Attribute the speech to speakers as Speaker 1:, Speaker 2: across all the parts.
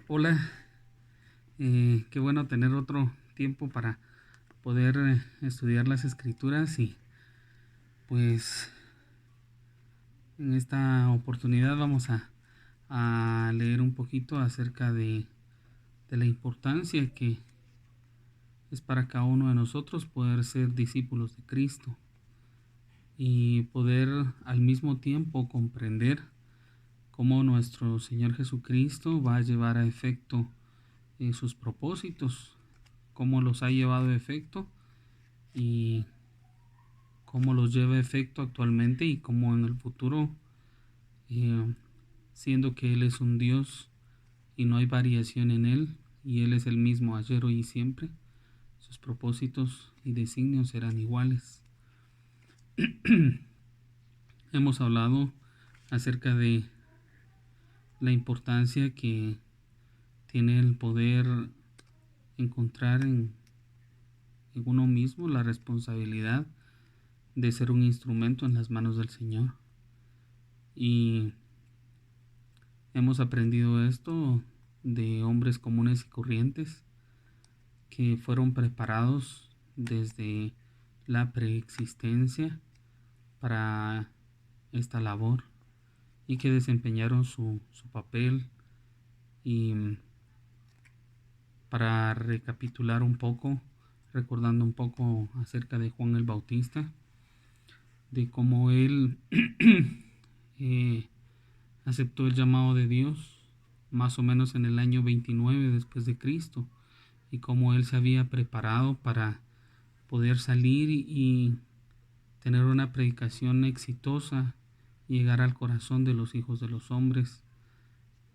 Speaker 1: Hola, qué bueno tener otro tiempo para poder estudiar las escrituras y pues en esta oportunidad vamos a leer un poquito acerca de la importancia que es para cada uno de nosotros poder ser discípulos de Cristo y poder al mismo tiempo comprender cómo nuestro Señor Jesucristo va a llevar a efecto sus propósitos, cómo los ha llevado a efecto y cómo los lleva a efecto actualmente y cómo en el futuro, eh, siendo que Él es un Dios y no hay variación en Él y Él es el mismo ayer, hoy y siempre, sus propósitos y designios serán iguales. Hemos hablado acerca de la importancia que tiene el poder encontrar en uno mismo la responsabilidad de ser un instrumento en las manos del Señor. Y hemos aprendido esto de hombres comunes y corrientes que fueron preparados desde la preexistencia para esta labor y que desempeñaron su papel. Y para recapitular un poco, recordando un poco acerca de Juan el Bautista, de cómo él aceptó el llamado de Dios más o menos en el año 29 después de Cristo, y cómo él se había preparado para poder salir y tener una predicación exitosa, llegar al corazón de los hijos de los hombres,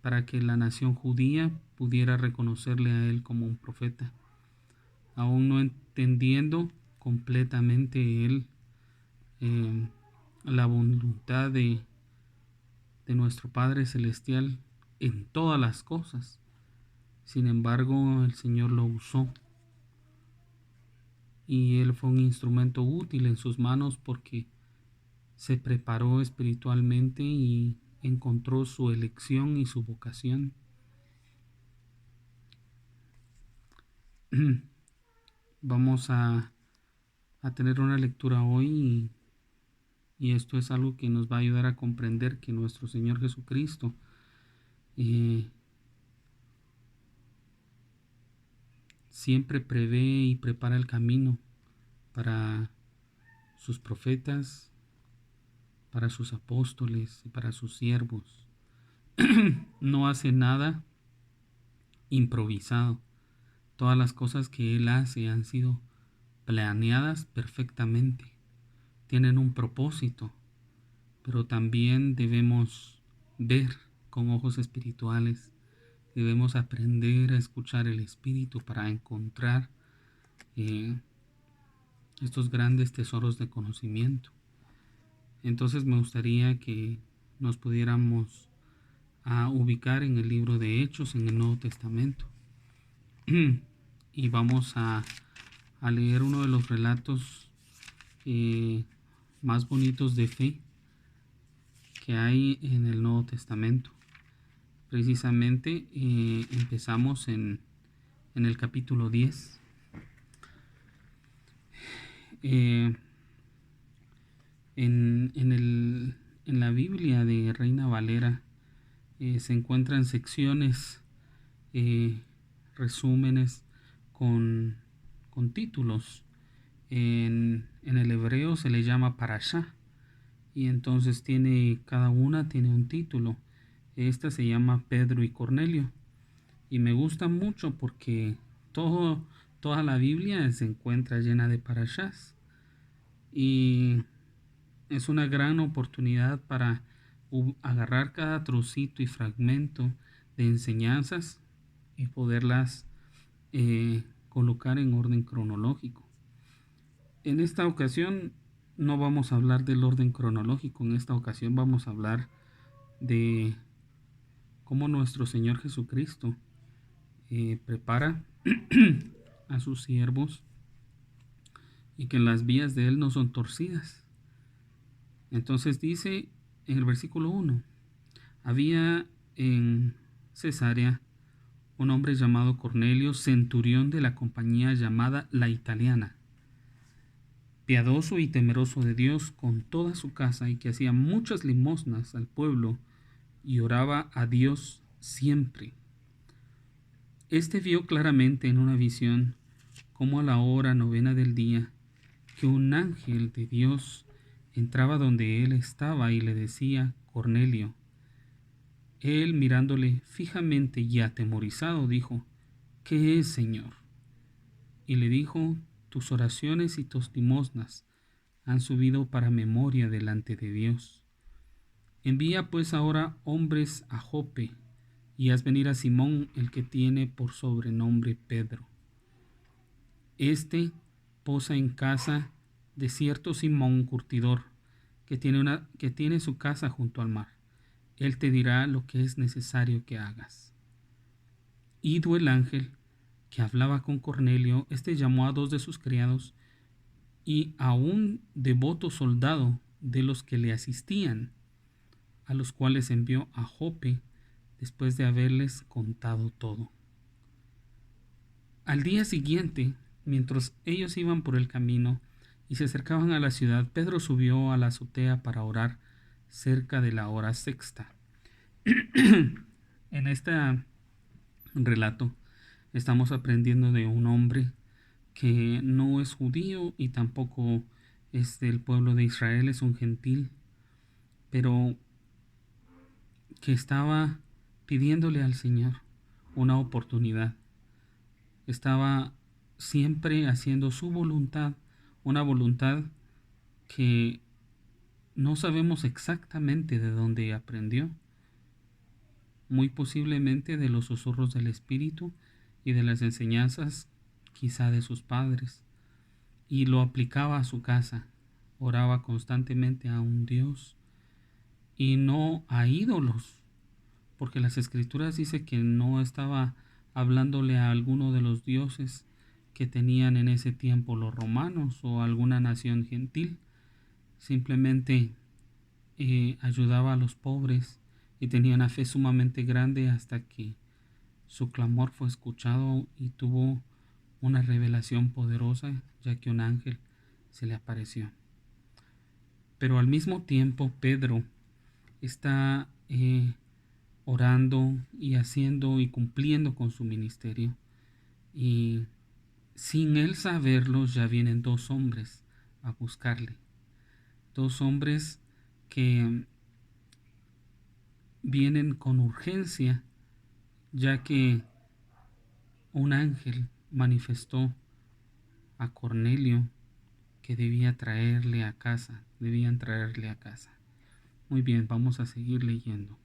Speaker 1: para que la nación judía pudiera reconocerle a él como un profeta, aún no entendiendo completamente él la voluntad de nuestro Padre Celestial en todas las cosas. Sin embargo, el Señor lo usó y él fue un instrumento útil en sus manos porque se preparó espiritualmente y encontró su elección y su vocación. Vamos a tener una lectura hoy y esto es algo que nos va a ayudar a comprender que nuestro Señor Jesucristo siempre prevé y prepara el camino para sus profetas, para sus apóstoles y para sus siervos. No hace nada improvisado. Todas las cosas que Él hace han sido planeadas perfectamente. Tienen un propósito, pero también debemos ver con ojos espirituales. Debemos aprender a escuchar el Espíritu para encontrar estos grandes tesoros de conocimiento. Entonces me gustaría que nos pudiéramos ubicar en el libro de Hechos, en el Nuevo Testamento. Y vamos a leer uno de los relatos más bonitos de fe que hay en el Nuevo Testamento. Precisamente empezamos en el capítulo 10. En la Biblia de Reina Valera se encuentran secciones, resúmenes con títulos. En el hebreo se le llama parashá y entonces cada una tiene un título. Esta se llama Pedro y Cornelio y me gusta mucho porque toda la Biblia se encuentra llena de parashás y es una gran oportunidad para agarrar cada trocito y fragmento de enseñanzas y poderlas colocar en orden cronológico. En esta ocasión no vamos a hablar del orden cronológico, en esta ocasión vamos a hablar de cómo nuestro Señor Jesucristo prepara a sus siervos y que las vías de Él no son torcidas. Entonces dice en el versículo 1, había en Cesarea un hombre llamado Cornelio, centurión de la compañía llamada La Italiana, piadoso y temeroso de Dios con toda su casa, y que hacía muchas limosnas al pueblo y oraba a Dios siempre. Este vio claramente en una visión, como a la hora 9 del día, que un ángel de Dios entraba donde él estaba y le decía: Cornelio. Él, mirándole fijamente y atemorizado, dijo: ¿Qué es, Señor? Y le dijo: tus oraciones y tus limosnas han subido para memoria delante de Dios. Envía pues ahora hombres a Jope, y haz venir a Simón, el que tiene por sobrenombre Pedro. Este posa en casa de cierto Simón curtidor, que tiene su casa junto al mar. Él te dirá lo que es necesario que hagas. Ido el ángel que hablaba con Cornelio, llamó a 2 de sus criados y a un devoto soldado de los que le asistían, a los cuales envió a Jope después de haberles contado todo. Al día siguiente, mientras ellos iban por el camino y se acercaban a la ciudad, Pedro subió a la azotea para orar cerca de la hora sexta. En este relato estamos aprendiendo de un hombre que no es judío y tampoco es del pueblo de Israel, es un gentil, pero que estaba pidiéndole al Señor una oportunidad. Estaba siempre haciendo su voluntad, una voluntad que no sabemos exactamente de dónde aprendió, muy posiblemente de los susurros del Espíritu y de las enseñanzas quizá de sus padres, y lo aplicaba a su casa. Oraba constantemente a un Dios y no a ídolos, porque las Escrituras dice que no estaba hablándole a alguno de los dioses que tenían en ese tiempo los romanos o alguna nación gentil. Simplemente ayudaba a los pobres y tenía una fe sumamente grande hasta que su clamor fue escuchado y tuvo una revelación poderosa, ya que un ángel se le apareció. Pero al mismo tiempo Pedro está orando y haciendo y cumpliendo con su ministerio, y sin él saberlo ya vienen 2 hombres a buscarle. 2 hombres que vienen con urgencia, ya que un ángel manifestó a Cornelio que debían traerle a casa. Muy bien, vamos a seguir leyendo.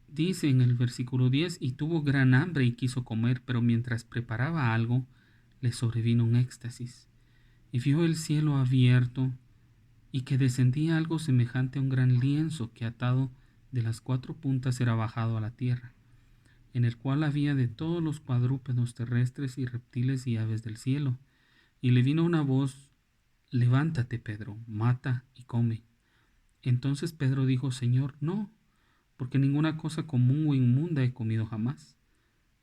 Speaker 1: Dice en el versículo 10: y tuvo gran hambre y quiso comer, pero mientras preparaba algo, le sobrevino un éxtasis, y vio el cielo abierto, y que descendía algo semejante a un gran lienzo que, atado de las 4 puntas, era bajado a la tierra, en el cual había de todos los cuadrúpedos terrestres y reptiles y aves del cielo. Y le vino una voz: levántate, Pedro, mata y come. Entonces Pedro dijo: Señor, no, porque ninguna cosa común o inmunda he comido jamás.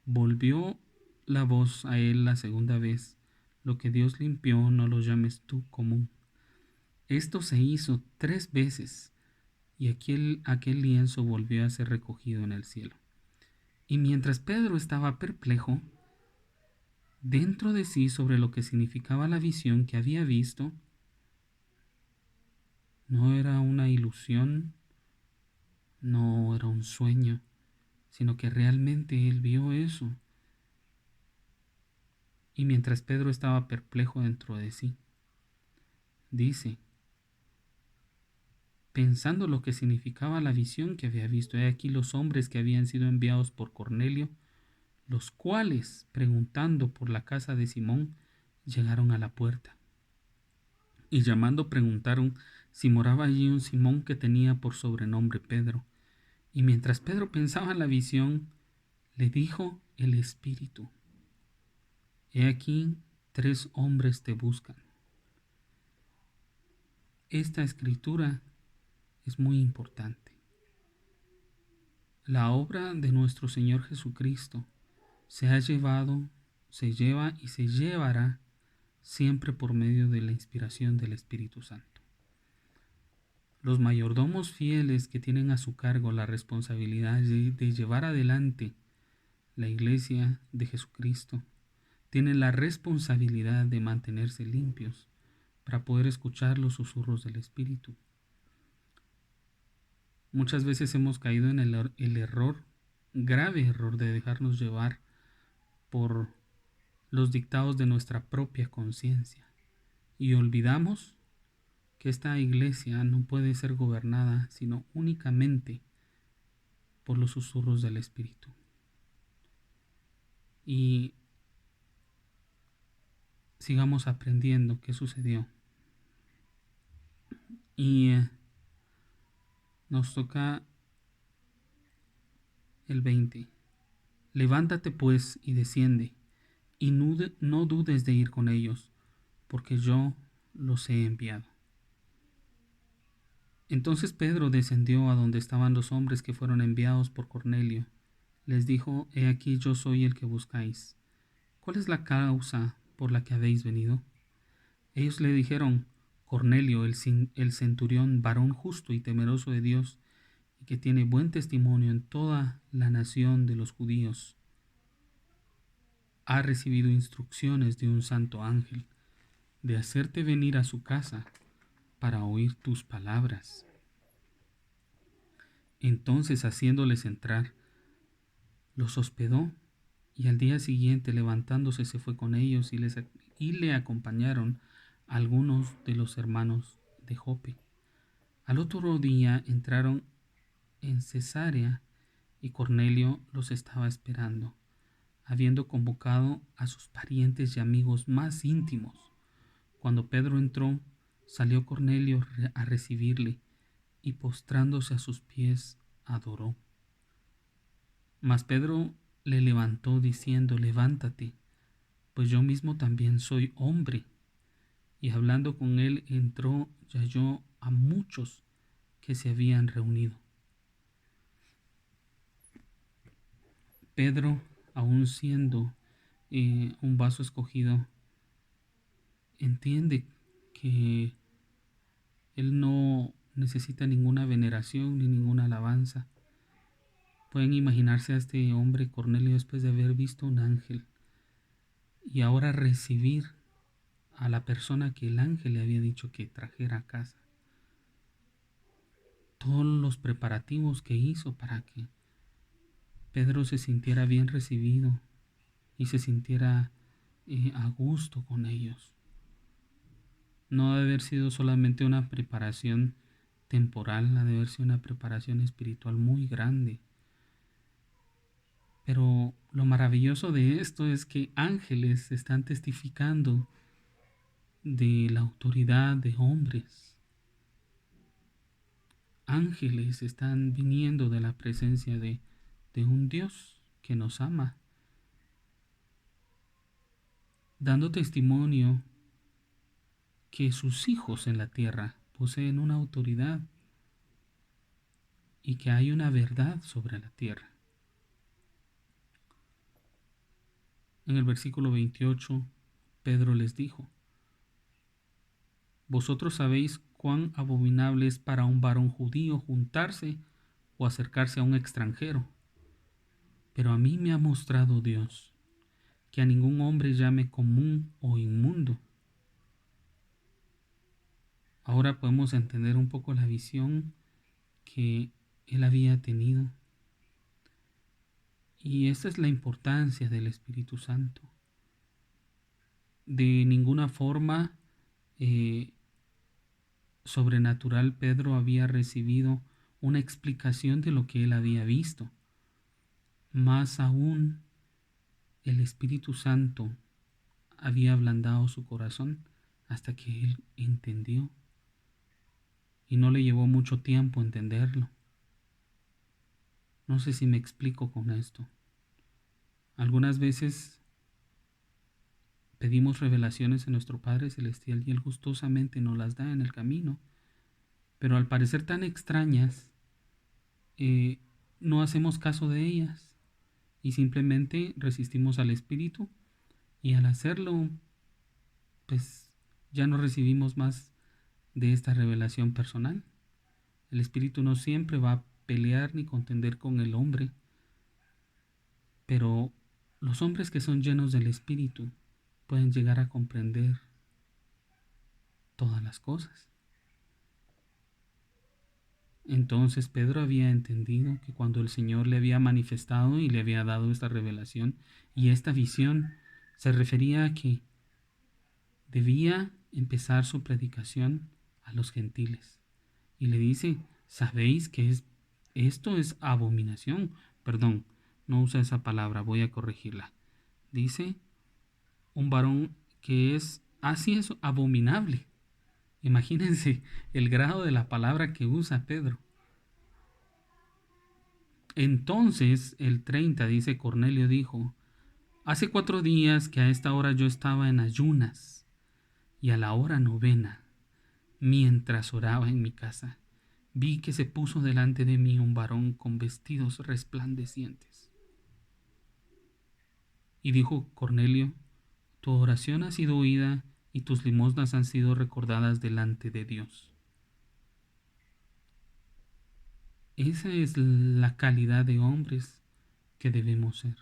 Speaker 1: Volvió la voz a él la segunda vez: lo que Dios limpió, no lo llames tú común. Esto se hizo 3 veces, y aquel lienzo volvió a ser recogido en el cielo. Y mientras Pedro estaba perplejo dentro de sí sobre lo que significaba la visión que había visto, no era una ilusión, no era un sueño, sino que realmente él vio eso. Y mientras Pedro estaba perplejo dentro de sí, dice, pensando lo que significaba la visión que había visto, he aquí los hombres que habían sido enviados por Cornelio, los cuales, preguntando por la casa de Simón, llegaron a la puerta. Y llamando preguntaron si moraba allí un Simón que tenía por sobrenombre Pedro. Y mientras Pedro pensaba en la visión, le dijo el Espíritu: he aquí 3 hombres te buscan. Esta escritura es muy importante. La obra de nuestro Señor Jesucristo se ha llevado, se lleva y se llevará siempre por medio de la inspiración del Espíritu Santo. Los mayordomos fieles que tienen a su cargo la responsabilidad de llevar adelante la Iglesia de Jesucristo tienen la responsabilidad de mantenerse limpios para poder escuchar los susurros del Espíritu. Muchas veces hemos caído en el error, grave error, de dejarnos llevar por los dictados de nuestra propia conciencia y olvidamos que esta iglesia no puede ser gobernada sino únicamente por los susurros del Espíritu. Y sigamos aprendiendo qué sucedió. Y nos toca el 20. Levántate pues y desciende, y no dudes de ir con ellos, porque yo los he enviado. Entonces Pedro descendió a donde estaban los hombres que fueron enviados por Cornelio. Les dijo: He aquí, yo soy el que buscáis. ¿Cuál es la causa por la que habéis venido? Ellos le dijeron: Cornelio, el centurión, varón justo y temeroso de Dios, y que tiene buen testimonio en toda la nación de los judíos, ha recibido instrucciones de un santo ángel de hacerte venir a su casa para oír tus palabras. Entonces, haciéndoles entrar, los hospedó, y al día siguiente, levantándose, se fue con ellos, y le acompañaron algunos de los hermanos de Jope. Al otro día entraron en Cesarea, y Cornelio los estaba esperando, habiendo convocado a sus parientes y amigos más íntimos. Cuando Pedro entró, salió Cornelio a recibirle, y postrándose a sus pies, adoró. Mas Pedro le levantó diciendo: Levántate, pues yo mismo también soy hombre. Y hablando con él, entró y halló a muchos que se habían reunido. Pedro, aun siendo un vaso escogido, entiende que él no necesita ninguna veneración ni ninguna alabanza. Pueden imaginarse a este hombre Cornelio después de haber visto un ángel y ahora recibir a la persona que el ángel le había dicho que trajera a casa. Todos los preparativos que hizo para que Pedro se sintiera bien recibido y se sintiera a gusto con ellos. No debe haber sido solamente una preparación temporal, ha de haber sido una preparación espiritual muy grande. Pero lo maravilloso de esto es que ángeles están testificando de la autoridad de hombres. Ángeles están viniendo de la presencia de un Dios que nos ama, dando testimonio que sus hijos en la tierra poseen una autoridad y que hay una verdad sobre la tierra. En el versículo 28, Pedro les dijo: Vosotros sabéis cuán abominable es para un varón judío juntarse o acercarse a un extranjero, pero a mí me ha mostrado Dios que a ningún hombre llame común o inmundo. Ahora podemos entender un poco la visión que él había tenido. Y esta es la importancia del Espíritu Santo. De ninguna forma sobrenatural Pedro había recibido una explicación de lo que él había visto. Más aún, el Espíritu Santo había ablandado su corazón hasta que él entendió. Y no le llevó mucho tiempo entenderlo. No sé si me explico con esto. Algunas veces pedimos revelaciones a nuestro Padre Celestial y Él gustosamente nos las da en el camino, pero al parecer tan extrañas, no hacemos caso de ellas y simplemente resistimos al Espíritu, y al hacerlo, pues ya no recibimos más de esta revelación personal. El Espíritu no siempre va a pelear ni contender con el hombre, pero los hombres que son llenos del Espíritu pueden llegar a comprender todas las cosas. Entonces Pedro había entendido que cuando el Señor le había manifestado y le había dado esta revelación y esta visión, se refería a que debía empezar su predicación a los gentiles. Y le dice, ¿sabéis que esto es abominación? Perdón, no usa esa palabra, voy a corregirla. Dice, un varón que es, así es abominable. Imagínense el grado de la palabra que usa Pedro. Entonces, el 30 dice, Cornelio dijo, hace 4 días que a esta hora yo estaba en ayunas y a la hora 9, mientras oraba en mi casa, vi que se puso delante de mí un varón con vestidos resplandecientes. Y dijo Cornelio, tu oración ha sido oída y tus limosnas han sido recordadas delante de Dios. Esa es la calidad de hombres que debemos ser.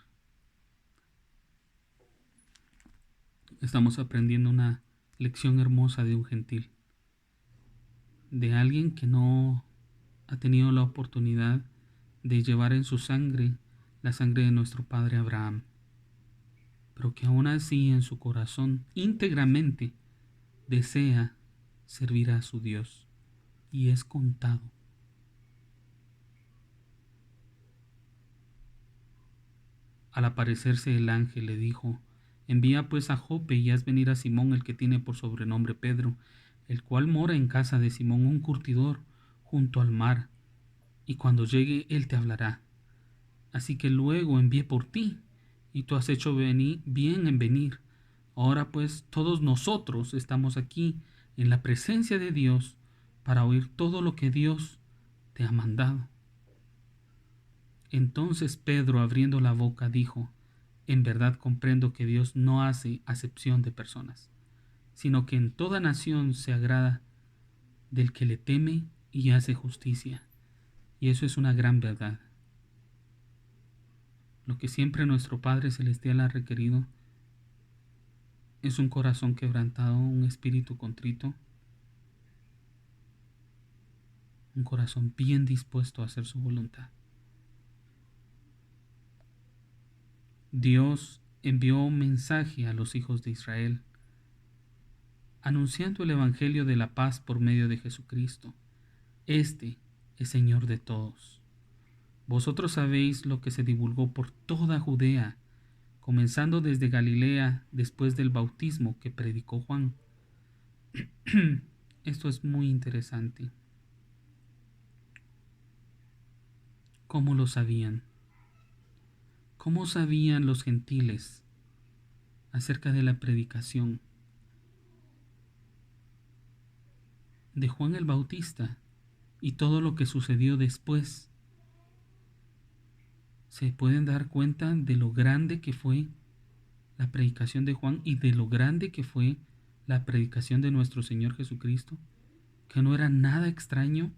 Speaker 1: Estamos aprendiendo una lección hermosa de un gentil, de alguien que no ha tenido la oportunidad de llevar en su sangre la sangre de nuestro padre Abraham, pero que aún así en su corazón íntegramente desea servir a su Dios y es contado. Al aparecerse el ángel le dijo, envía pues a Jope y haz venir a Simón, el que tiene por sobrenombre Pedro, el cual mora en casa de Simón un curtidor junto al mar, y cuando llegue él te hablará. Así que luego envié por ti, y tú has hecho bien en venir. Ahora pues todos nosotros estamos aquí en la presencia de Dios para oír todo lo que Dios te ha mandado. Entonces Pedro, abriendo la boca, dijo, en verdad comprendo que Dios no hace acepción de personas, sino que en toda nación se agrada del que le teme y hace justicia. Y eso es una gran verdad. Lo que siempre nuestro Padre Celestial ha requerido es un corazón quebrantado, un espíritu contrito, un corazón bien dispuesto a hacer su voluntad. Dios envió un mensaje a los hijos de Israel, anunciando el Evangelio de la paz por medio de Jesucristo. Este es Señor de todos. Vosotros sabéis lo que se divulgó por toda Judea, comenzando desde Galilea después del bautismo que predicó Juan. Esto es muy interesante. ¿Cómo lo sabían? ¿Cómo sabían los gentiles acerca de la predicación de Juan el Bautista y todo lo que sucedió después? Se pueden dar cuenta de lo grande que fue la predicación de Juan y de lo grande que fue la predicación de nuestro Señor Jesucristo, que no era nada extraño.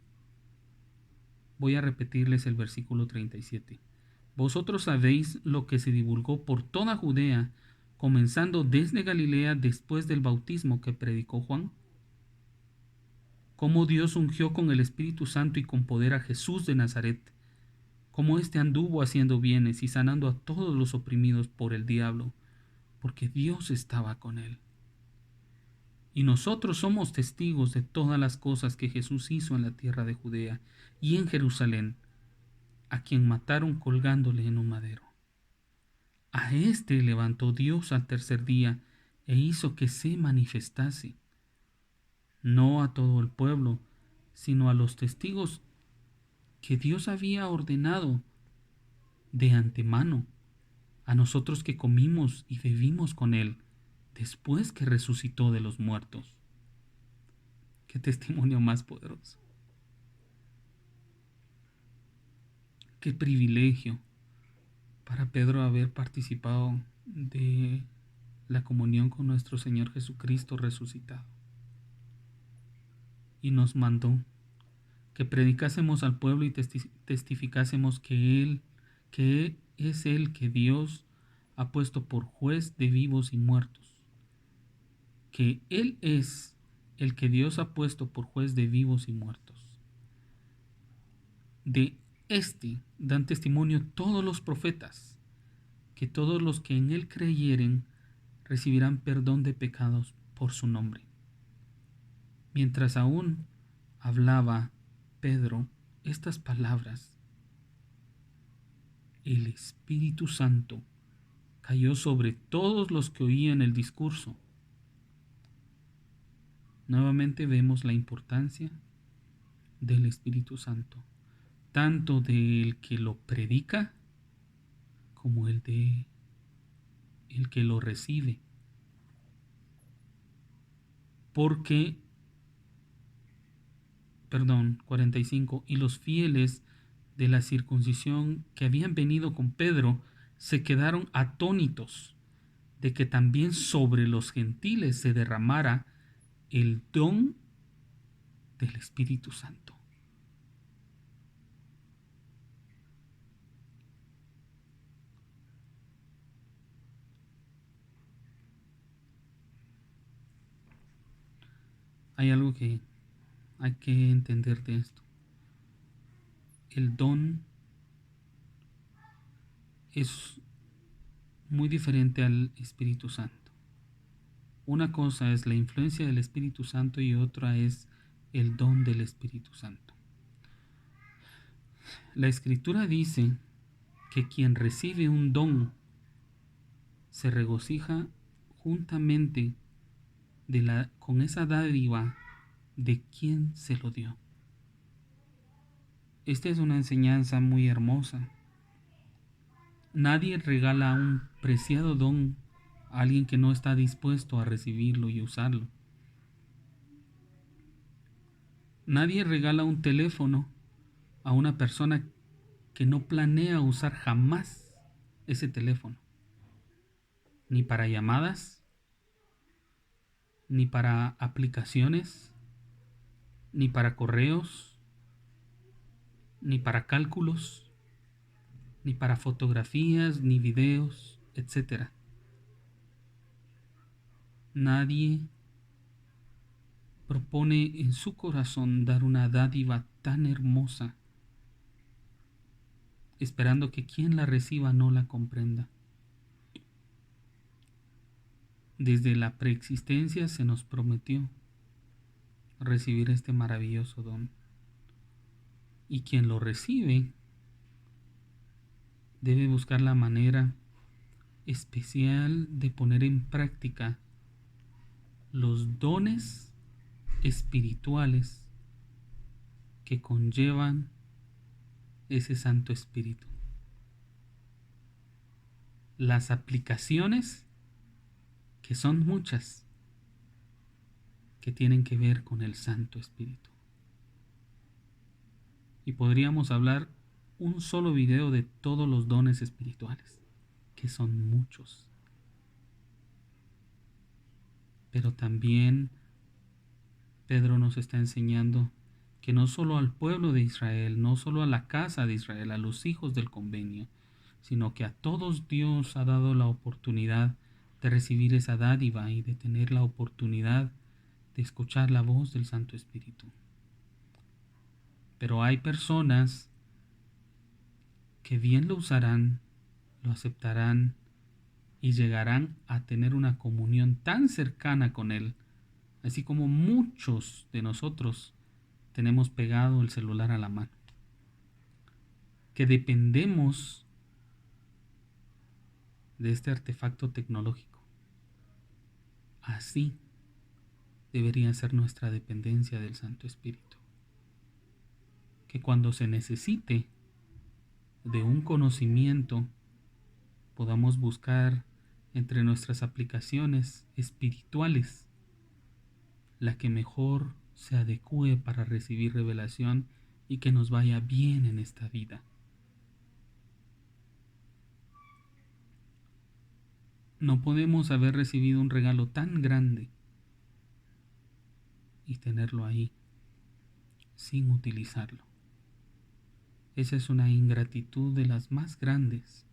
Speaker 1: Voy a repetirles el versículo 37. Vosotros sabéis lo que se divulgó por toda Judea, comenzando desde Galilea después del bautismo que predicó Juan, cómo Dios ungió con el Espíritu Santo y con poder a Jesús de Nazaret, cómo éste anduvo haciendo bienes y sanando a todos los oprimidos por el diablo, porque Dios estaba con él. Y nosotros somos testigos de todas las cosas que Jesús hizo en la tierra de Judea y en Jerusalén, a quien mataron colgándole en un madero. A éste levantó Dios al tercer día e hizo que se manifestase, no a todo el pueblo, sino a los testigos que Dios había ordenado de antemano, a nosotros que comimos y bebimos con él después que resucitó de los muertos. Qué testimonio más poderoso. Qué privilegio para Pedro haber participado de la comunión con nuestro Señor Jesucristo resucitado. Y nos mandó que predicásemos al pueblo y testificásemos que es Él que Dios ha puesto por juez de vivos y muertos. Que Él es el que Dios ha puesto por juez de vivos y muertos. De este dan testimonio todos los profetas, que todos los que en Él creyeren recibirán perdón de pecados por su nombre. Mientras aún hablaba Pedro estas palabras, el Espíritu Santo cayó sobre todos los que oían el discurso. Nuevamente vemos la importancia del Espíritu Santo, tanto del que lo predica como el de el que lo recibe. Porque 45, y los fieles de la circuncisión que habían venido con Pedro se quedaron atónitos de que también sobre los gentiles se derramara el don del Espíritu Santo. Hay algo que hay que entender de esto. El don es muy diferente al Espíritu Santo. Una cosa es la influencia del Espíritu Santo y otra es el don del Espíritu Santo. La Escritura dice que quien recibe un don se regocija juntamente con esa dádiva de quien se lo dio. Esta es una enseñanza muy hermosa. Nadie regala un preciado don a alguien que no está dispuesto a recibirlo y usarlo. Nadie regala un teléfono a una persona que no planea usar jamás ese teléfono, ni para llamadas, ni para aplicaciones, ni para correos, ni para cálculos, ni para fotografías, ni videos, etc. Nadie propone en su corazón dar una dádiva tan hermosa, esperando que quien la reciba no la comprenda. Desde la preexistencia se nos prometió recibir este maravilloso don. Y quien lo recibe debe buscar la manera especial de poner en práctica los dones espirituales que conllevan ese Santo Espíritu. Las aplicaciones, que son muchas, que tienen que ver con el Santo Espíritu. Y podríamos hablar un solo video de todos los dones espirituales, que son muchos. Pero también Pedro nos está enseñando que no solo al pueblo de Israel, no solo a la casa de Israel, a los hijos del convenio, sino que a todos Dios ha dado la oportunidad de recibir esa dádiva y de tener la oportunidad de escuchar la voz del Santo Espíritu. Pero hay personas que bien lo usarán, lo aceptarán y llegarán a tener una comunión tan cercana con Él, así como muchos de nosotros tenemos pegado el celular a la mano, que dependemos de este artefacto tecnológico. Así debería ser nuestra dependencia del Santo Espíritu, que cuando se necesite de un conocimiento podamos buscar entre nuestras aplicaciones espirituales la que mejor se adecue para recibir revelación y que nos vaya bien en esta vida. No podemos haber recibido un regalo tan grande y tenerlo ahí sin utilizarlo. Esa es una ingratitud de las más grandes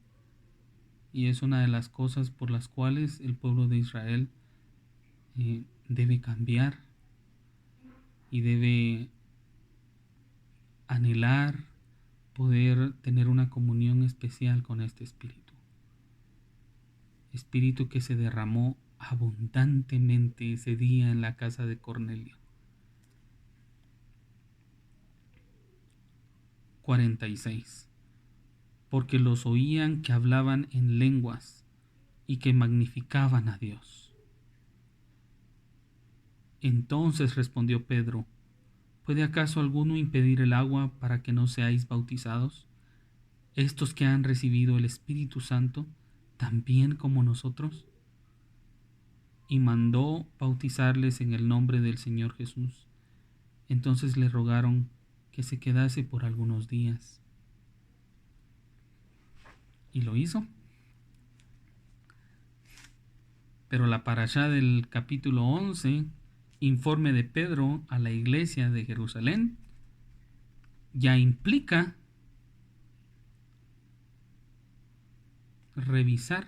Speaker 1: y es una de las cosas por las cuales el pueblo de Israel debe cambiar y debe anhelar poder tener una comunión especial con este Espíritu. Espíritu que se derramó abundantemente ese día en la casa de Cornelio. 46. Porque los oían que hablaban en lenguas y que magnificaban a Dios. Entonces respondió Pedro: ¿puede acaso alguno impedir el agua para que no seáis bautizados? Estos que han recibido el Espíritu Santo, también como nosotros. Y mandó bautizarles en el nombre del Señor Jesús. Entonces le rogaron que se quedase por algunos días. Y lo hizo. Pero la parashá del capítulo 11, informe de Pedro a la iglesia de Jerusalén, ya implica revisar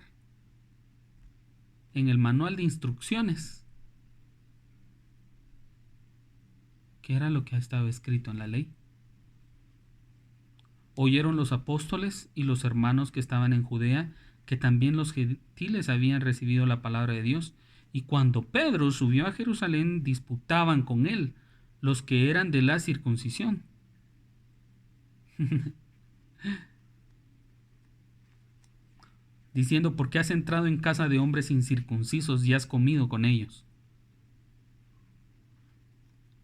Speaker 1: en el manual de instrucciones qué era lo que estaba escrito en la ley. Oyeron los apóstoles y los hermanos que estaban en Judea que también los gentiles habían recibido la palabra de Dios, y cuando Pedro subió a Jerusalén disputaban con él los que eran de la circuncisión. Diciendo: ¿por qué has entrado en casa de hombres incircuncisos y has comido con ellos?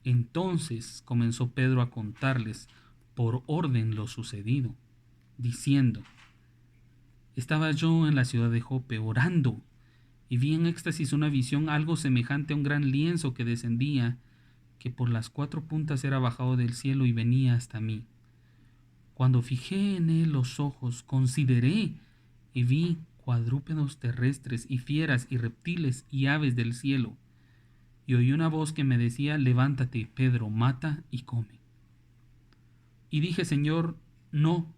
Speaker 1: Entonces comenzó Pedro a contarles por orden lo sucedido, diciendo: estaba yo en la ciudad de Jope orando, y vi en éxtasis una visión algo semejante a un gran lienzo que descendía, que por las 4 puntas era bajado del cielo y venía hasta mí. Cuando fijé en él los ojos, consideré y vi cuadrúpedos terrestres y fieras y reptiles y aves del cielo. Y oí una voz que me decía: levántate, Pedro, mata y come. Y dije: Señor, no,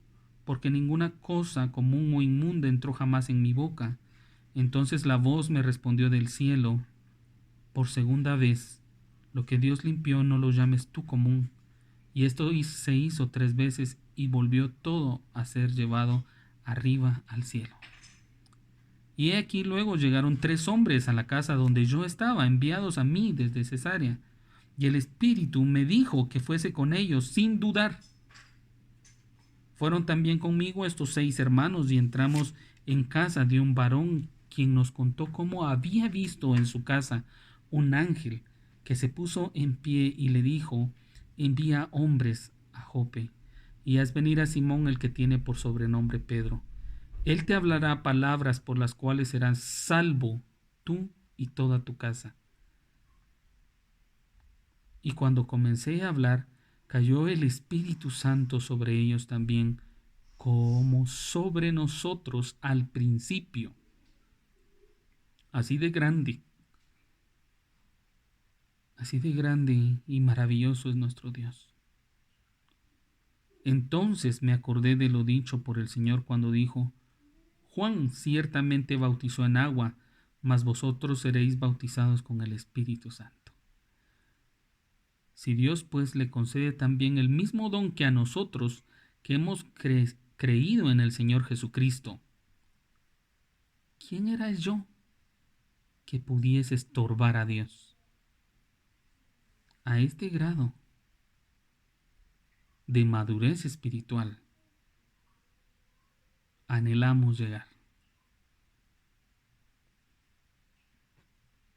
Speaker 1: porque ninguna cosa común o inmunda entró jamás en mi boca. Entonces la voz me respondió del cielo: por segunda vez, lo que Dios limpió no lo llames tú común. Y esto se hizo 3 veces y volvió todo a ser llevado arriba al cielo. Y he aquí luego llegaron 3 hombres a la casa donde yo estaba, enviados a mí desde Cesarea. Y el Espíritu me dijo que fuese con ellos sin dudar. Fueron también conmigo estos 6 hermanos y entramos en casa de un varón, quien nos contó cómo había visto en su casa un ángel que se puso en pie y le dijo: envía hombres a Jope y haz venir a Simón, el que tiene por sobrenombre Pedro. Él te hablará palabras por las cuales serás salvo tú y toda tu casa. Y cuando comencé a hablar, cayó el Espíritu Santo sobre ellos también, como sobre nosotros al principio. Así de grande y maravilloso es nuestro Dios. Entonces me acordé de lo dicho por el Señor cuando dijo: Juan ciertamente bautizó en agua, mas vosotros seréis bautizados con el Espíritu Santo. Si Dios pues le concede también el mismo don que a nosotros, que hemos creído en el Señor Jesucristo, ¿quién era yo que pudiese estorbar a Dios? A este grado de madurez espiritual anhelamos llegar.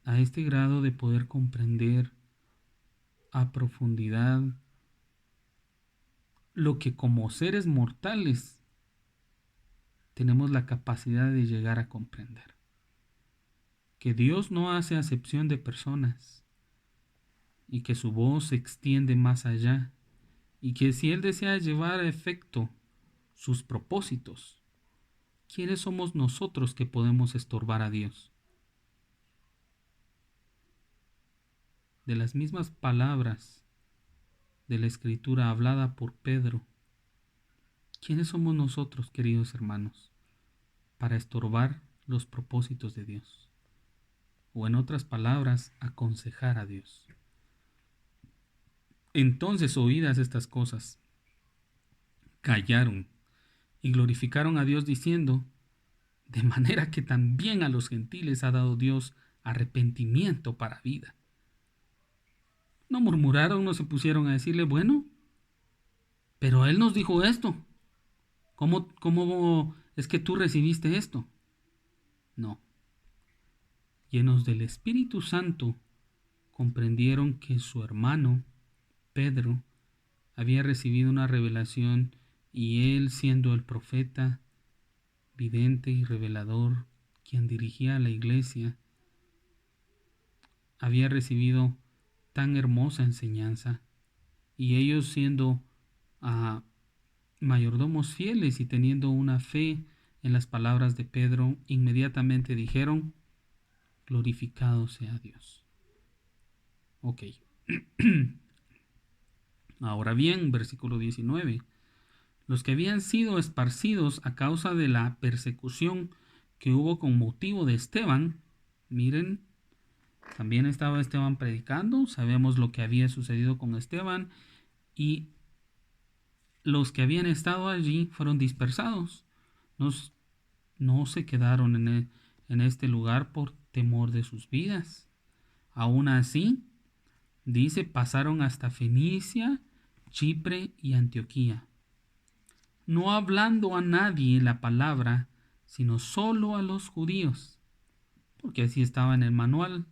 Speaker 1: A este grado de poder comprender a profundidad lo que como seres mortales tenemos la capacidad de llegar a comprender. Que Dios no hace acepción de personas y que su voz se extiende más allá, y que si Él desea llevar a efecto sus propósitos, ¿quiénes somos nosotros que podemos estorbar a Dios? De las mismas palabras de la Escritura hablada por Pedro, ¿quiénes somos nosotros, queridos hermanos, para estorbar los propósitos de Dios? O en otras palabras, aconsejar a Dios. Entonces, oídas estas cosas, callaron y glorificaron a Dios diciendo: de manera que también a los gentiles ha dado Dios arrepentimiento para vida. No murmuraron, no se pusieron a decirle: bueno, pero Él nos dijo esto. ¿Cómo es que tú recibiste esto? No. Llenos del Espíritu Santo, comprendieron que su hermano, Pedro, había recibido una revelación, y él, siendo el profeta, vidente y revelador, quien dirigía a la iglesia, había recibido tan hermosa enseñanza, y ellos, siendo mayordomos fieles y teniendo una fe en las palabras de Pedro, inmediatamente dijeron: glorificado sea Dios. Ok. Ahora bien, versículo 19. Los que habían sido esparcidos a causa de la persecución que hubo con motivo de Esteban, miren, también estaba Esteban predicando, sabemos lo que había sucedido con Esteban, y los que habían estado allí fueron dispersados. No se quedaron en este lugar por temor de sus vidas. Aún así, dice, pasaron hasta Fenicia, Chipre y Antioquía, no hablando a nadie la palabra, sino solo a los judíos, porque así estaba en el manual,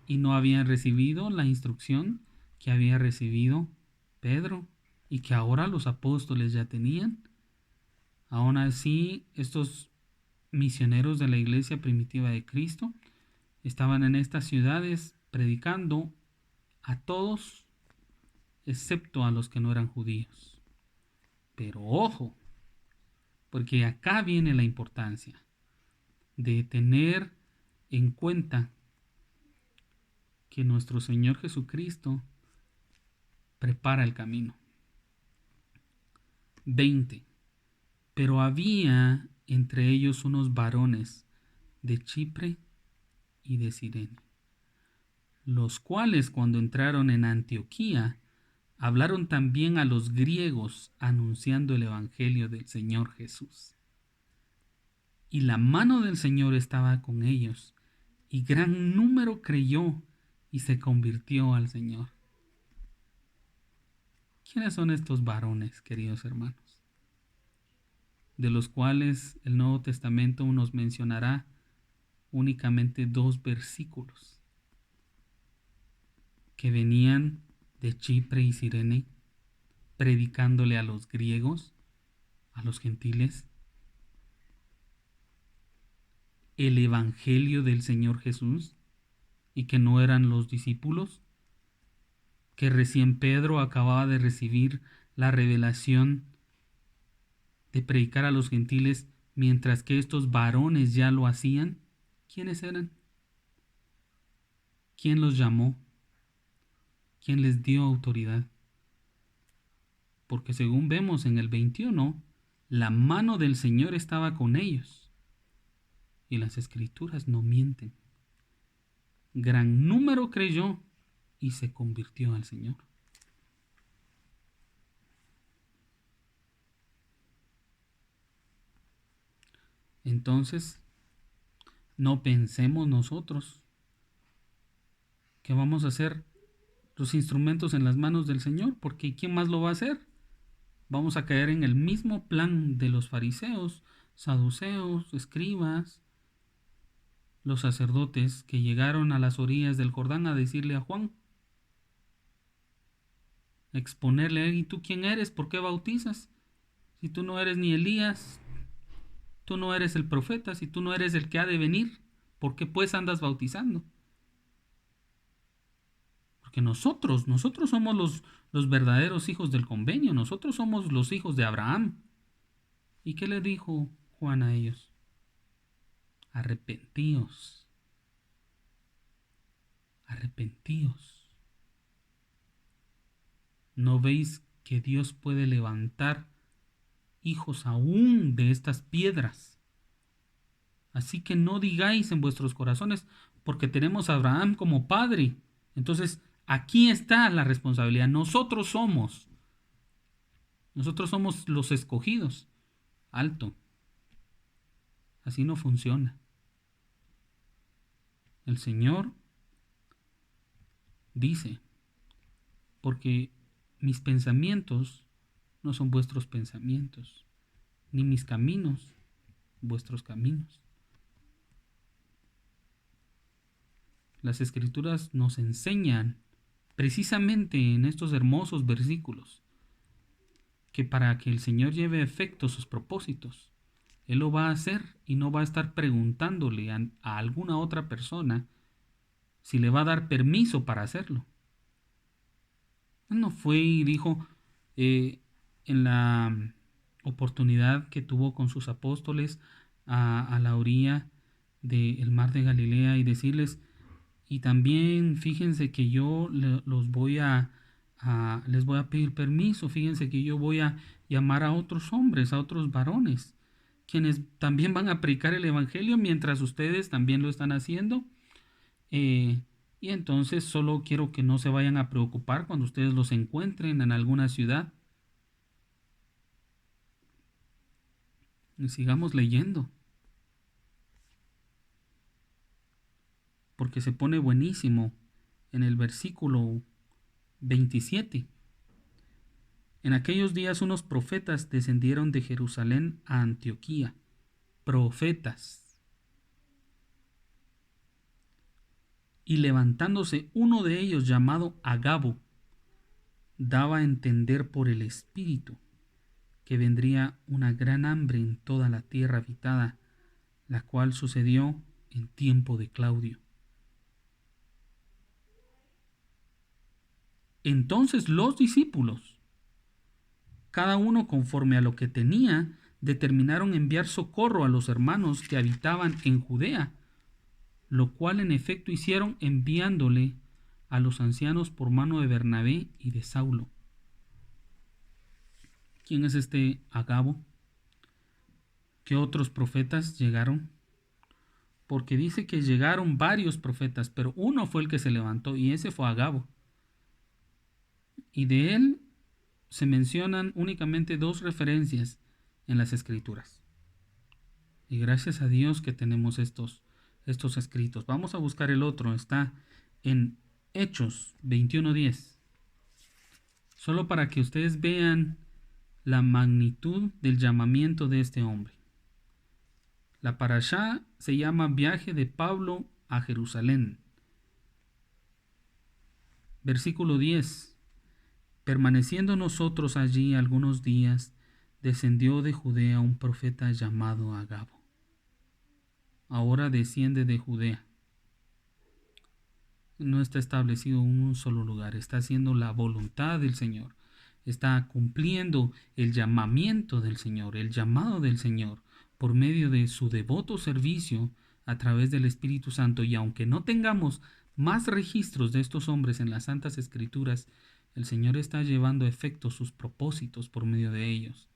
Speaker 1: y no habían recibido la instrucción que había recibido Pedro y que ahora los apóstoles ya tenían. Aún así, estos misioneros de la iglesia primitiva de Cristo estaban en estas ciudades predicando a todos, excepto a los que no eran judíos. Pero ojo, porque acá viene la importancia de tener en cuenta que nuestro Señor Jesucristo prepara el camino. 20. Pero había entre ellos unos varones de Chipre y de Cirene, los cuales, cuando entraron en Antioquía, hablaron también a los griegos, anunciando el evangelio del Señor Jesús. Y la mano del Señor estaba con ellos, y gran número creyó y se convirtió al Señor. ¿Quiénes son estos varones, queridos hermanos? De los cuales el Nuevo Testamento nos mencionará únicamente 2 versículos, que venían de Chipre y Cirene, predicándole a los griegos, a los gentiles, el evangelio del Señor Jesús, y que no eran los discípulos, que recién Pedro acababa de recibir la revelación de predicar a los gentiles, mientras que estos varones ya lo hacían. ¿Quiénes eran? ¿Quién los llamó? ¿Quién les dio autoridad? Porque según vemos en el 21, la mano del Señor estaba con ellos, y las Escrituras no mienten. Gran número creyó y se convirtió al Señor. Entonces, no pensemos nosotros que vamos a ser los instrumentos en las manos del Señor, porque ¿quién más lo va a hacer? Vamos a caer en el mismo plan de los fariseos, saduceos, escribas, los sacerdotes que llegaron a las orillas del Jordán a decirle a Juan, a exponerle: ¿y tú quién eres? ¿Por qué bautizas? Si tú no eres ni Elías, tú no eres el profeta, si tú no eres el que ha de venir, ¿por qué pues andas bautizando? Porque nosotros somos los verdaderos hijos del convenio, nosotros somos los hijos de Abraham. ¿Y qué le dijo Juan a ellos? Arrepentíos, arrepentíos. ¿No veis que Dios puede levantar hijos aún de estas piedras? Así que no digáis en vuestros corazones, porque tenemos a Abraham como padre. Entonces, aquí está la responsabilidad. Nosotros somos los escogidos. Alto. Así no funciona. El Señor dice, porque mis pensamientos no son vuestros pensamientos, ni mis caminos vuestros caminos. Las Escrituras nos enseñan precisamente en estos hermosos versículos que para que el Señor lleve a efecto sus propósitos, Él lo va a hacer y no va a estar preguntándole a alguna otra persona si le va a dar permiso para hacerlo. Él no fue y dijo en la oportunidad que tuvo con sus apóstoles a la orilla del mar de Galilea y decirles, y también fíjense que yo les voy a pedir permiso, fíjense que yo voy a llamar a otros hombres, a otros varones, quienes también van a predicar el evangelio mientras ustedes también lo están haciendo. Y entonces solo quiero que no se vayan a preocupar cuando ustedes los encuentren en alguna ciudad. Y sigamos leyendo, porque se pone buenísimo en el versículo 27. En aquellos días unos profetas descendieron de Jerusalén a Antioquía. Profetas. Y levantándose uno de ellos llamado Agabo, daba a entender por el Espíritu que vendría una gran hambre en toda la tierra habitada, la cual sucedió en tiempo de Claudio. Entonces los discípulos, cada uno conforme a lo que tenía, determinaron enviar socorro a los hermanos que habitaban en Judea, lo cual en efecto hicieron enviándole a los ancianos por mano de Bernabé y de Saulo. ¿Quién es este Agabo? ¿Qué otros profetas llegaron? Porque dice que llegaron varios profetas, pero uno fue el que se levantó y ese fue Agabo. Y de él se mencionan únicamente 2 referencias en las Escrituras. Y gracias a Dios que tenemos estos escritos. Vamos a buscar el otro. Está en Hechos 21:10. Solo para que ustedes vean la magnitud del llamamiento de este hombre. La parashá se llama Viaje de Pablo a Jerusalén. Versículo 10. Permaneciendo nosotros allí algunos días, descendió de Judea un profeta llamado Agabo. Ahora desciende de Judea. No está establecido en un solo lugar, está haciendo la voluntad del Señor, está cumpliendo el llamamiento del Señor, el llamado del Señor, por medio de su devoto servicio a través del Espíritu Santo. Y aunque no tengamos más registros de estos hombres en las Santas Escrituras, el Señor está llevando a efecto sus propósitos por medio de ellos.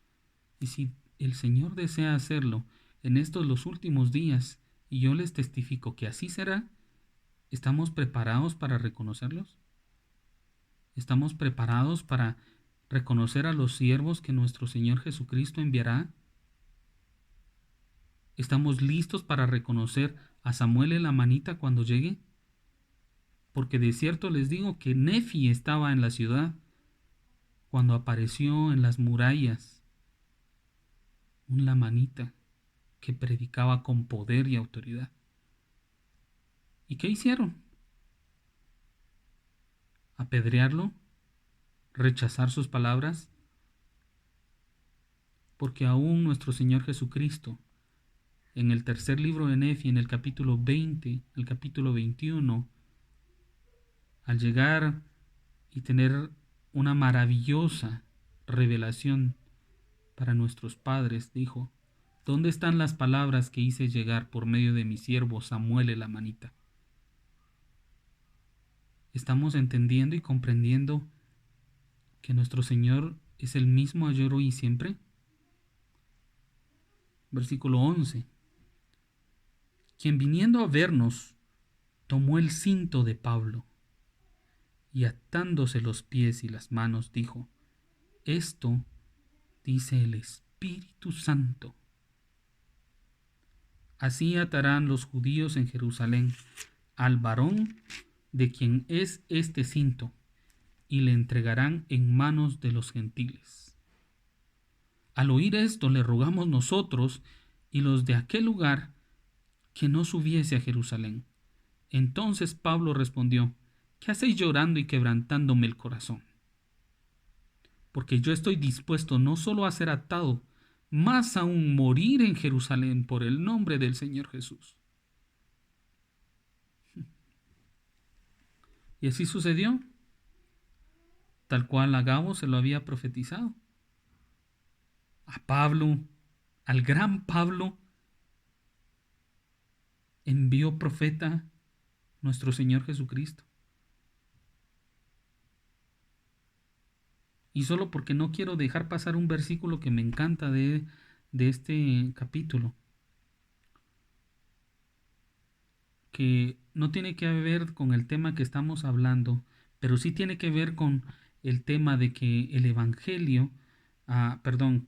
Speaker 1: Y si el Señor desea hacerlo en estos los últimos días, y yo les testifico que así será, ¿estamos preparados para reconocerlos? ¿Estamos preparados para reconocer a los siervos que nuestro Señor Jesucristo enviará? ¿Estamos listos para reconocer a Samuel el amanita cuando llegue? Porque de cierto les digo que Nefi estaba en la ciudad cuando apareció en las murallas un lamanita que predicaba con poder y autoridad. ¿Y qué hicieron? ¿Apedrearlo? ¿Rechazar sus palabras? Porque aún nuestro Señor Jesucristo, en el tercer libro de Nefi, en el capítulo 20, el capítulo 21, al llegar y tener una maravillosa revelación para nuestros padres, dijo: ¿Dónde están las palabras que hice llegar por medio de mi siervo Samuel el amanita? Estamos entendiendo y comprendiendo que nuestro Señor es el mismo ayer, hoy y siempre. Versículo 11. Quien viniendo a vernos tomó el cinto de Pablo y atándose los pies y las manos dijo: Esto dice el Espíritu Santo. Así atarán los judíos en Jerusalén al varón de quien es este cinto, y le entregarán en manos de los gentiles. Al oír esto, le rogamos nosotros y los de aquel lugar que no subiese a Jerusalén. Entonces Pablo respondió: ¿Qué hacéis llorando y quebrantándome el corazón? Porque yo estoy dispuesto no solo a ser atado, más aún morir en Jerusalén por el nombre del Señor Jesús. Y así sucedió, tal cual Agabo se lo había profetizado. A Pablo, al gran Pablo, envió profeta nuestro Señor Jesucristo. Y solo porque no quiero dejar pasar un versículo que me encanta de este capítulo, que no tiene que ver con el tema que estamos hablando, pero sí tiene que ver con el tema de que el evangelio,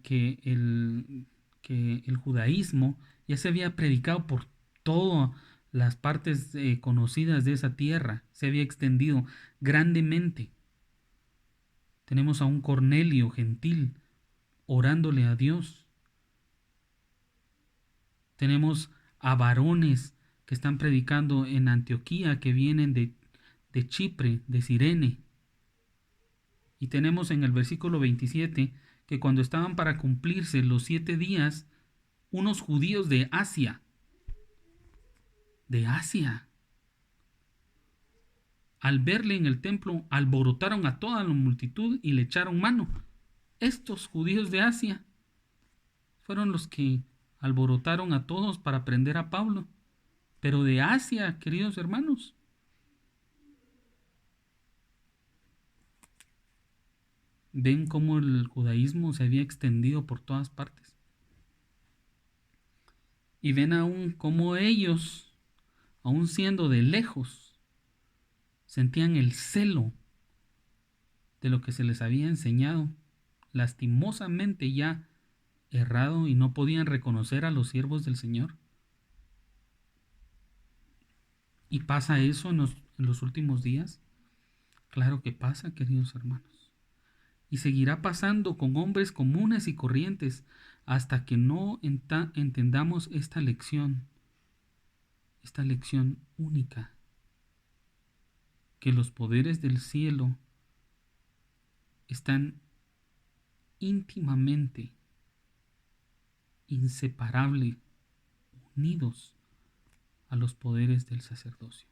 Speaker 1: que el judaísmo ya se había predicado por todas las partes conocidas de esa tierra, se había extendido grandemente. Tenemos a un Cornelio gentil orándole a Dios. Tenemos a varones que están predicando en Antioquía, que vienen de Chipre, de Cirene. Y tenemos en el versículo 27 que cuando estaban para cumplirse los 7 días, unos judíos de Asia, al verle en el templo, alborotaron a toda la multitud y le echaron mano. Estos judíos de Asia fueron los que alborotaron a todos para prender a Pablo. Pero de Asia, queridos hermanos. Ven cómo el judaísmo se había extendido por todas partes. Y ven aún cómo ellos, aún siendo de lejos, sentían el celo de lo que se les había enseñado, lastimosamente ya errado, y no podían reconocer a los siervos del Señor. ¿Y pasa eso en los últimos días? Claro que pasa, queridos hermanos. Y seguirá pasando con hombres comunes y corrientes hasta que no entendamos esta lección única, que los poderes del cielo están íntimamente, inseparable, unidos a los poderes del sacerdocio,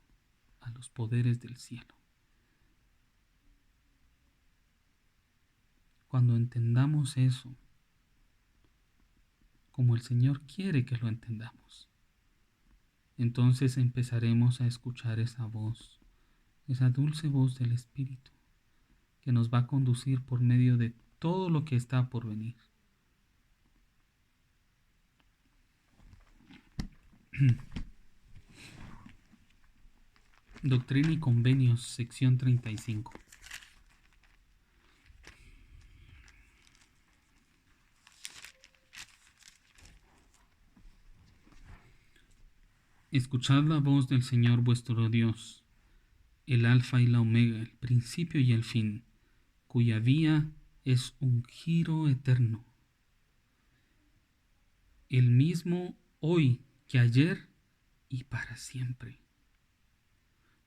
Speaker 1: a los poderes del cielo. Cuando entendamos eso, como el Señor quiere que lo entendamos, entonces empezaremos a escuchar esa voz, esa dulce voz del Espíritu, que nos va a conducir por medio de todo lo que está por venir. Doctrina y Convenios, sección 35. Escuchad la voz del Señor vuestro Dios, el Alfa y la Omega, el principio y el fin, cuya vía es un giro eterno. El mismo hoy que ayer y para siempre.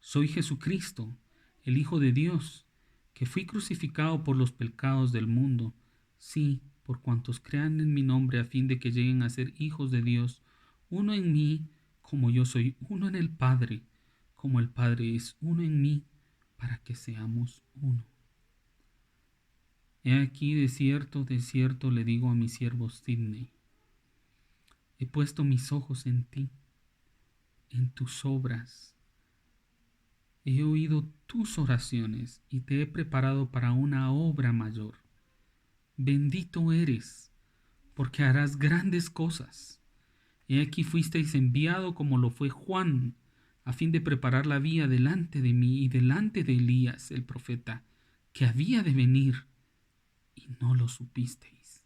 Speaker 1: Soy Jesucristo, el Hijo de Dios, que fui crucificado por los pecados del mundo, sí, por cuantos crean en mi nombre, a fin de que lleguen a ser hijos de Dios, uno en mí, como yo soy uno en el Padre, como el Padre es uno en mí, para que seamos uno. He aquí, de cierto le digo a mi siervo Sidney, he puesto mis ojos en ti, en tus obras. He oído tus oraciones y te he preparado para una obra mayor. Bendito eres, porque harás grandes cosas. He aquí fuisteis enviado como lo fue Juan, a fin de preparar la vía delante de mí y delante de Elías el profeta, que había de venir, y no lo supisteis.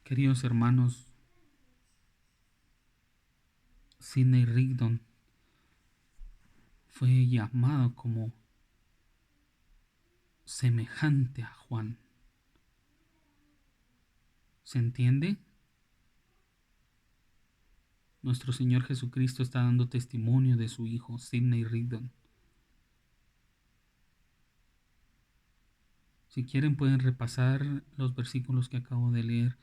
Speaker 1: Queridos hermanos, Sidney Rigdon fue llamado como semejante a Juan. ¿Se entiende? Nuestro Señor Jesucristo está dando testimonio de su Hijo, Sidney Rigdon. Si quieren pueden repasar los versículos que acabo de leer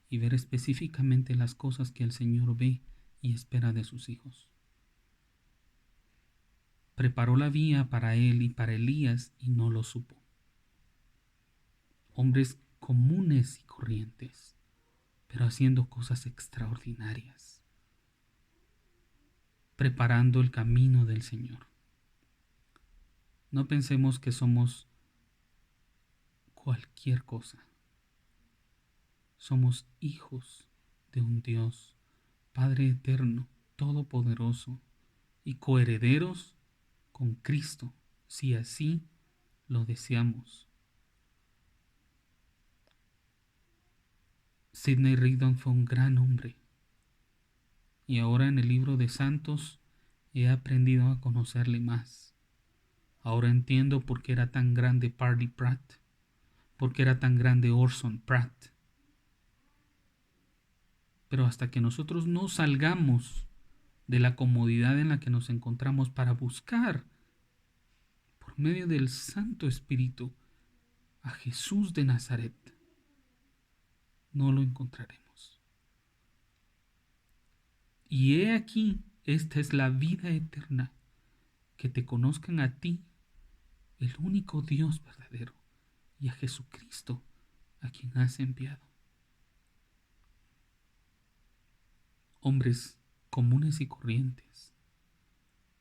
Speaker 1: y ver específicamente las cosas que el Señor ve y espera de sus hijos. Preparó la vía para él y para Elías y no lo supo. Hombres comunes y corrientes, pero haciendo cosas extraordinarias, preparando el camino del Señor. No pensemos que somos cualquier cosa. Somos hijos de un Dios, Padre eterno, todopoderoso, y coherederos con Cristo, si así lo deseamos. Sidney Rigdon fue un gran hombre, y ahora en el libro de Santos he aprendido a conocerle más. Ahora entiendo por qué era tan grande Parley Pratt, por qué era tan grande Orson Pratt. Pero hasta que nosotros no salgamos de la comodidad en la que nos encontramos para buscar, por medio del Santo Espíritu, a Jesús de Nazaret, no lo encontraremos. Y he aquí, esta es la vida eterna, que te conozcan a ti, el único Dios verdadero, y a Jesucristo, a quien has enviado. Hombres comunes y corrientes,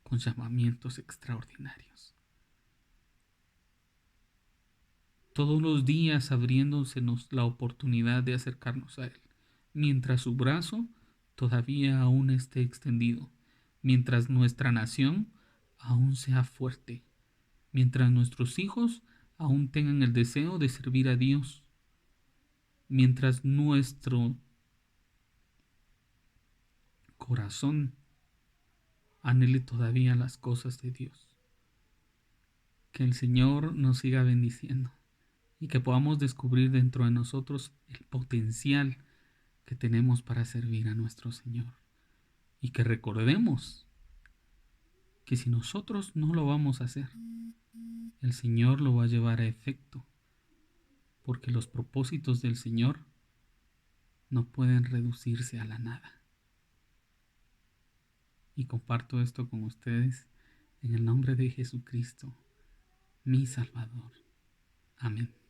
Speaker 1: con llamamientos extraordinarios. Todos los días abriéndosenos la oportunidad de acercarnos a Él, mientras su brazo todavía aún esté extendido, mientras nuestra nación aún sea fuerte, mientras nuestros hijos aún tengan el deseo de servir a Dios, mientras nuestro corazón anhele todavía las cosas de Dios. Que el Señor nos siga bendiciendo y que podamos descubrir dentro de nosotros el potencial que tenemos para servir a nuestro Señor. Y que recordemos que si nosotros no lo vamos a hacer, el Señor lo va a llevar a efecto, porque los propósitos del Señor no pueden reducirse a la nada. Y comparto esto con ustedes en el nombre de Jesucristo, mi Salvador. Amén.